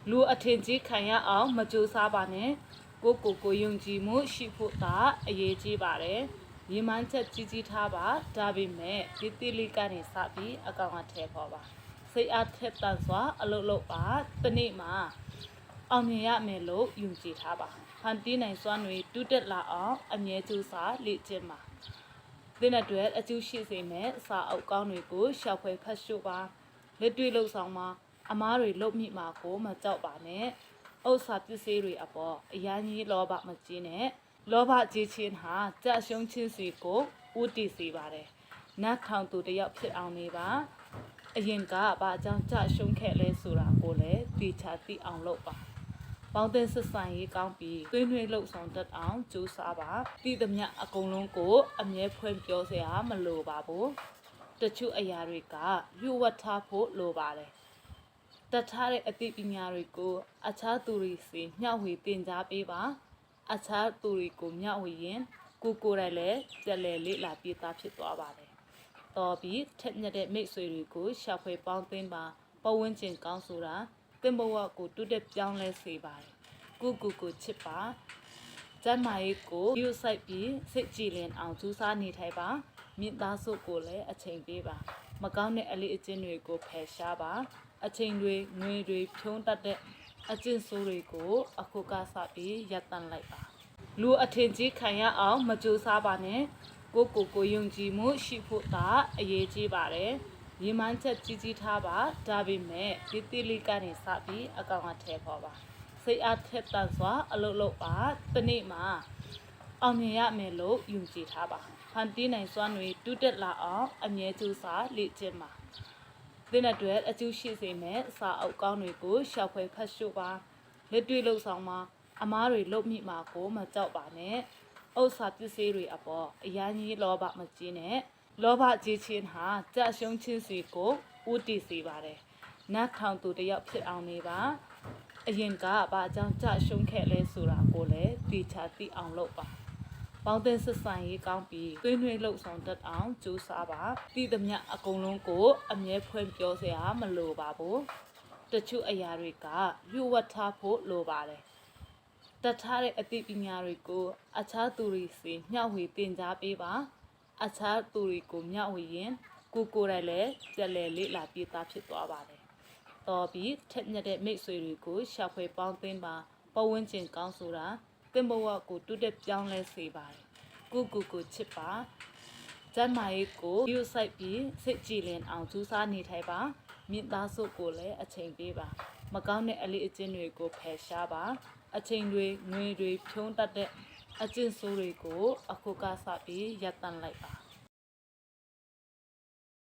လူအထင်ကြီးခံရအောင်မကြိုးစားပါနဲ့ကိုယုံကြည်မှုရှိဖို့သာအရေးကြီးပါတယ်ရည်မှန်းချက်ကြီးကြီးထားပါဒါပေမဲ့ဒီတိလိကနေစပြီးအကောင်အထည်ပေါ်ပါစိတ်အားထက်သန်စွာအလုပ်လုပ်ပါတနေ့မှာအောင်မြင်ရမယ်လို့ယုံကြည်ထားပါဖန်တီးနိုင်စွမ်းတွေတူးတက်လာအောင်အမြဲကြိုးစားလေ့ကျင့်ပါသင်အတွက်အကျိုးရှိစေမယ့်စာအုပ်ကောင်းတွေကိုရှောက်ဖွယ်ဖတ်ရှုပါလက်တွေ့လှုပ်ဆောင်မှာအမားတွေလှုပ်မိမှာကိုမကြောက်ပါနဲ့ဥစ္စာပစ္စည်းတွေအပေါ်အရန်ကြီးလောဘမကြီးနဲ့လောဘကြီးခြင်းဟာကြရှုံးခြင်းစီကိုဥတည်စေပါတယ်နတ်ထောင်သူတယောက်ဖြစ်အောင်နေပါအရင်ကဘာကြောင့်ကြရှုံးခဲ့လဲဆိုတာကိုလည်းသိချသိအောင်လုပ်ပါပေါင်းတဲ့ဆက်ဆံရေးကောင်းပြီးသွေးနွေးလှုပ်ဆောင်တတ်အောင်ကြိုးစားပါသိသမျှအကုန်လုံးကိုအမြဲဖွင့်ပြောစရာမလိုပါဘူးတချို့အရာတွေကယူဝတ်ထားဖို့လိုပါတယ်တတ်ထားတဲ့အသိပညာတွေကိုအခြားသူတွေစီမျှဝေသင်ကြားပေးပါအခြားသူတွေကိုမျှဝေရင်ကိုယ်တိုင်လည်းကြက်လေလေးလာပြသားဖြစ်သွားပါတယ်တော်ပြီးထက်မြက်တဲ့မိတ်ဆွေတွေကိုရှာဖွေပေါင်းသိမ်းပါပတ်ဝန်းကျင်ကောင်းဆိုတာသင်ဘဝကိုတူးတက်ပြောင်းလဲစေပါတယ်ကိုချစ်ပါကျမ်းမာရေးကိုယူဆိုင်ပြီးစိတ်ကြည်လင်အောင်ကြိုးစားနေထိုင်ပါမိသားစုကိုလည်းအချိန်ပေးပါမကောင်းတဲ့အလေးအကျင့်တွေကိုဖယ်ရှားပါအချိန်တွေငွေတွေဖြုံးတတ်တဲ့အကျင့်ဆိုးတွေကိုအခုကစပြီးရပ်တန့်လိုက်ပါလူအထင်ကြီးခံရအောင်မကြိုးစားပါနဲ့ကိုယုံကြည်မှုရှိဖို့သာအရေးကြီးပါတယ်ရည်မှန်းချက်ကြီးကြီးထားပါဒါပေမဲ့ဒီတိလိကနေစပြီးအကောင်အထည်ပေါ်ပါစိတ်အားထက်သန်စွာအလုပ်လုပ်ပါတနေ့မှာအောင်မြင်ရမယ်လို့ယုံကြည်ထားပါဖန်တီးနိုင်စွမ်းတွေတူးတက်လာအောင်အမြဲကြိုးစားလေ့ကျင့်ပါသင်အတွက်အကျိုးရှိစေမယ့်စာအုပ်ကောင်းတွေကိုရှောက်ဖွယ်ဖတ်ရှုပါလက်တွေ့လှုပ်ဆောင်မှာအမားတွေလှုပ်မိမှာကိုမကြောက်ပါနဲ့ဥစ္စာပစ္စည်းတွေအပေါ်အရန်ကြီးလောဘမကြီးနဲ့လောဘကြီးခြင်းဟာကြရှုံးခြင်းစီကိုဥတည်စေပါတယ်နတ်ထောင်သူတယောက်ဖြစ်အောင်နေပါအရင်ကဘာကြောင့်ကြရှုံးခဲ့လဲဆိုတာကိုလည်းသိချသိအောင်လုပ်ပါပေါင်းတဲ့ဆက်ဆံရေးကောင်းပြီးသွေးနွေးလှုပ်ဆောင်တတ်အောင်ကြိုးစားပါသိသမျှအကုန်လုံးကိုအမြဲဖွင့်ပြောစရာမလိုပါဘူးတချို့အရာတွေကယူဝတ်ထားဖို့လိုပါတယ်တတ်ထားတဲ့အသိပညာတွေကိုအခြားသူတွေစီမျှဝေသင်ကြားပေးပါအခြားသူတွေကိုမျှဝေရင်ကိုယ်တိုင်လည်းကြက်လေလေးလာပြသားဖြစ်သွားပါတယ်တော်ပြီးထက်မြက်တဲ့မိတ်ဆွေတွေကိုရှာဖွေပေါင်းသိမ်းပါပတ်ဝန်းကျင်ကောင်းဆိုတာသင်ဘဝကိုတူးတက်ပြောင်းလဲစေပါတယ်ကိုချစ်ပါကျမ်းမာရေးကိုယူဆိုင်ပြီးစိတ်ကြည်လင်အောင်ကြိုးစားနေထိုင်ပါမိသားစုကိုလည်းအချိန်ပေးပါမကောင်းတဲ့အလေးအကျင့်တွေကိုဖယ်ရှားပါအချိန်တွေငွေတွေဖြုံးတတ်တဲ့အကျင့်ဆိုးတွေကိုအခုကစပြီးရပ်တန့်လိုက်ပါ